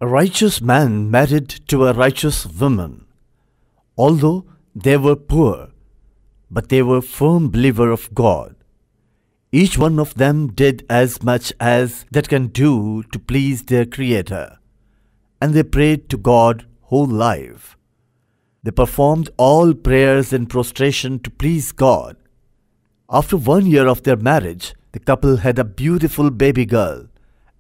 A righteous man married to a righteous woman. Although they were poor, but they were firm believers of God. Each one of them did as much as they can do to please their Creator, and they prayed to God whole life. They performed all prayers in prostration to please God. After 1 year of their marriage, the couple had a beautiful baby girl,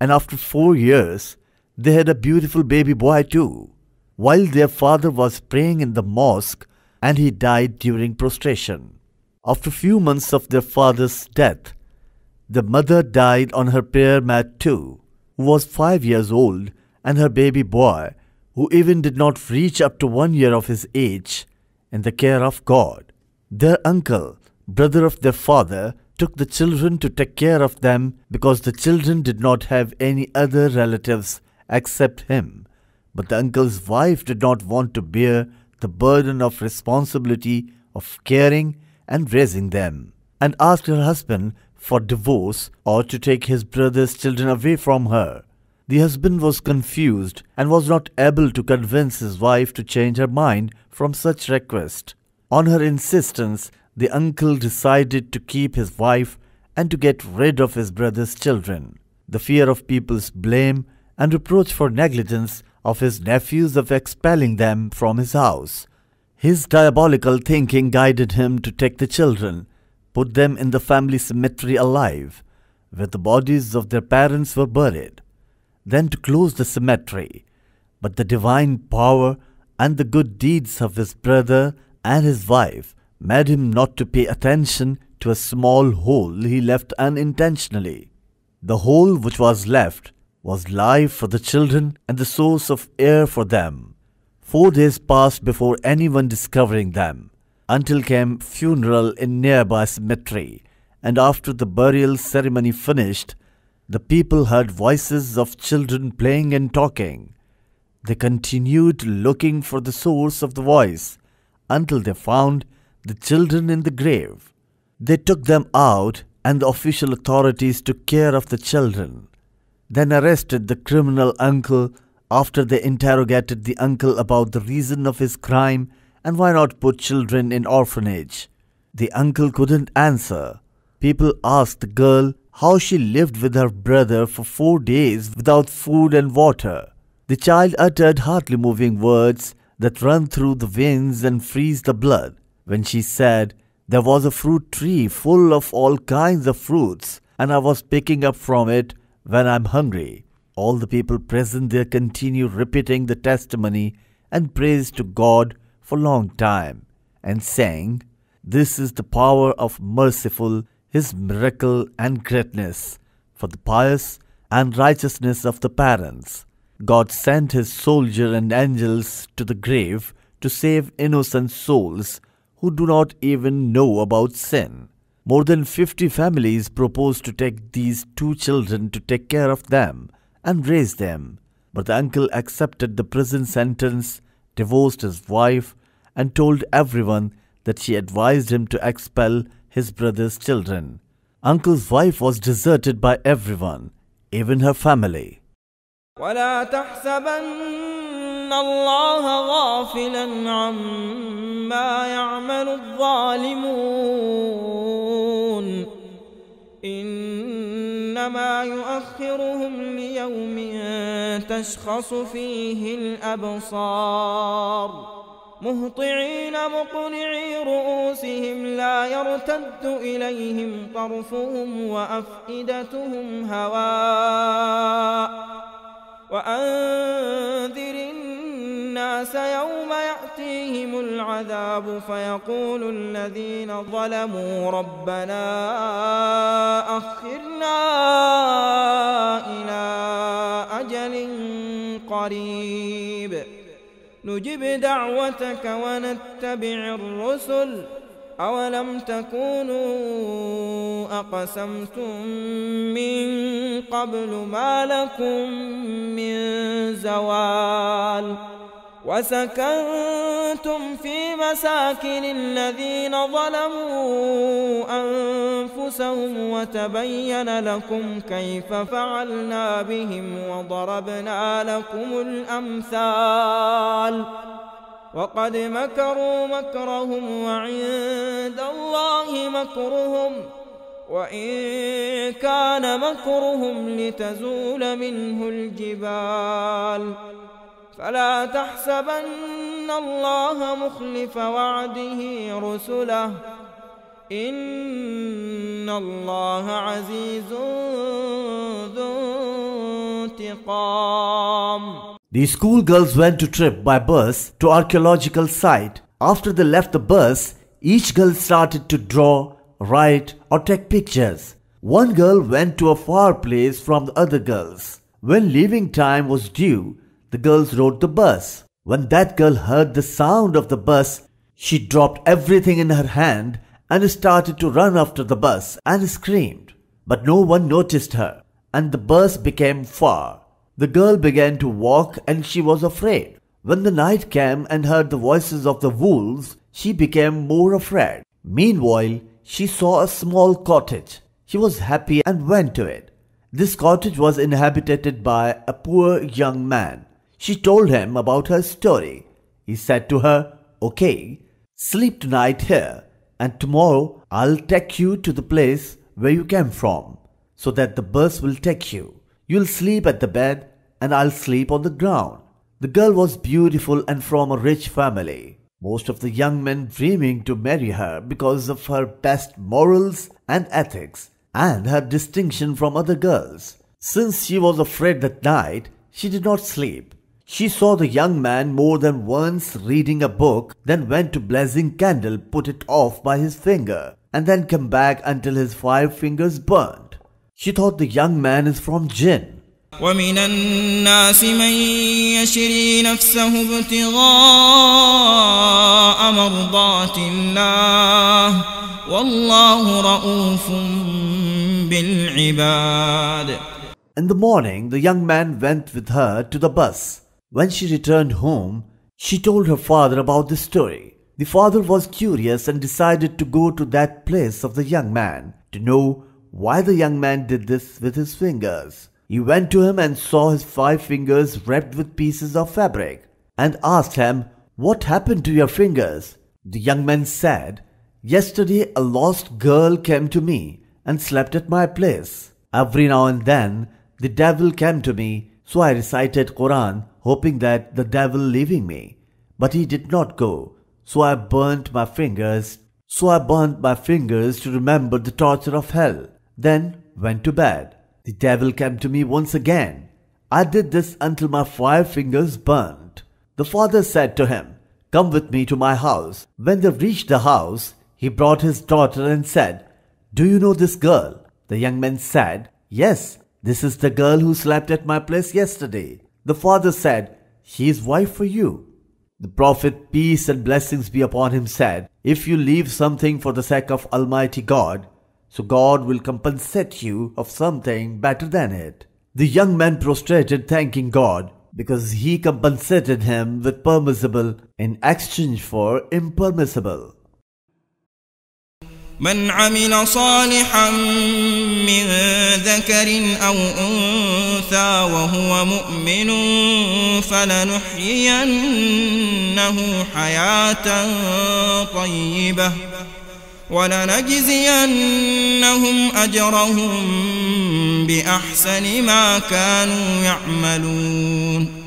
and after 4 years, they had a beautiful baby boy too, while their father was praying in the mosque and he died during prostration. After few months of their father's death, the mother died on her prayer mat too, who was 5 years old, and her baby boy, who even did not reach up to 1 year of his age, in the care of God. Their uncle, brother of their father, took the children to take care of them because the children did not have any other relatives except him. But the uncle's wife did not want to bear the burden of responsibility of caring and raising them, and asked her husband for divorce or to take his brother's children away from her. The husband was confused and was not able to convince his wife to change her mind from such request. On her insistence, the uncle decided to keep his wife and to get rid of his brother's children. The fear of people's blame and reproach for negligence of his nephews of expelling them from his house. His diabolical thinking guided him to take the children, put them in the family cemetery alive, where the bodies of their parents were buried, then to close the cemetery. But the divine power and the good deeds of his brother and his wife made him not to pay attention to a small hole he left unintentionally. The hole which was left was life for the children and the source of air for them. 4 days passed before anyone discovering them, until came funeral in nearby cemetery, and after the burial ceremony finished, the people heard voices of children playing and talking. They continued looking for the source of the voice until they found the children in the grave. They took them out and the official authorities took care of the children, then arrested the criminal uncle. After they interrogated the uncle about the reason of his crime and why not put children in orphanage, the uncle couldn't answer. People asked the girl how she lived with her brother for 4 days without food and water. The child uttered hardly moving words that run through the veins and freeze the blood when she said, "There was a fruit tree full of all kinds of fruits, and I was picking up from it when I'm hungry." All the people present there continued repeating the testimony and praised to God for a long time, and saying, "This is the power of merciful, His miracle and greatness, for the pious and righteousness of the parents. God sent His soldier and angels to the grave to save innocent souls who do not even know about sin." More than 50 families proposed to take these 2 children to take care of them and raise them, but the uncle accepted the prison sentence, divorced his wife, and told everyone that she advised him to expel his brother's children. Uncle's wife was deserted by everyone, even her family. ولا تحسبن الله غافلا عما يعمل الظالمون إنما يؤخرهم ليوم تشخص فيه الأبصار مهطعين مقنعي رؤوسهم لا يرتد إليهم طرفهم وأفئدتهم هواء وأنذر الناس يوم يأتيهم العذاب فيقول الذين ظلموا ربنا أخرنا إلى أجل قريب نجب دعوتك ونتبع الرسل أولم تكونوا أقسمتم من قبل ما لكم من زوال وسكنتم في مساكن الذين ظلموا أنفسهم وتبين لكم كيف فعلنا بهم وضربنا لكم الأمثال وقد مكروا مكرهم وعند الله مكرهم وإن كان مكرهم لتزول منه الجبال فلا تحسبن الله مخلف وعده رسله إن الله عزيز ذو انتقام. The schoolgirls went to trip by bus to archaeological site. After they left the bus, each girl started to draw, write or take pictures. One girl went to a far place from the other girls. When leaving time was due, the girls rode the bus. When that girl heard the sound of the bus, she dropped everything in her hand and started to run after the bus and screamed. But no one noticed her, and the bus became far. The girl began to walk and she was afraid. When the night came and heard the voices of the wolves, she became more afraid. Meanwhile, she saw a small cottage. She was happy and went to it. This cottage was inhabited by a poor young man. She told him about her story. He said to her, "Okay, sleep tonight here, and tomorrow I'll take you to the place where you came from, so that the bus will take you. You'll sleep at the bed, and I'll sleep on the ground." The girl was beautiful and from a rich family. Most of the young men dreaming to marry her because of her best morals and ethics and her distinction from other girls. Since she was afraid that night, she did not sleep. She saw the young man more than once reading a book, then went to blazing candle, put it off by his finger, and then come back until his 5 fingers burnt. She thought the young man is from jinn. ومن الناس من يشري نفسه ابتغاء مرضات الله والله رؤوف بالعباد. In the morning, the young man went with her to the bus. When she returned home, she told her father about the story. The father was curious and decided to go to that place of the young man to know why the young man did this with his fingers. He went to him and saw his 5 fingers wrapped with pieces of fabric and asked him, "What happened to your fingers?" The young man said, "Yesterday a lost girl came to me and slept at my place. Every now and then the devil came to me, so I recited Quran hoping that the devil leaving me. But he did not go, so I burnt my fingers to remember the torture of hell, then went to bed. The devil came to me once again. I did this until my 5 fingers burnt." The father said to him, "Come with me to my house." When they reached the house, he brought his daughter and said, "Do you know this girl?" The young man said, "Yes, this is the girl who slept at my place yesterday." The father said, "She is wife for you." The Prophet, peace and blessings be upon him, said, "If you leave something for the sake of Almighty God, so God will compensate you of something better than it." The young man prostrated, thanking God because he compensated him with permissible in exchange for impermissible. من عمل صالحا من ذكر أو أنثى وهو مؤمن فلنحيينه حياة طيبة ولنجزينهم أجرهم بأحسن ما كانوا يعملون.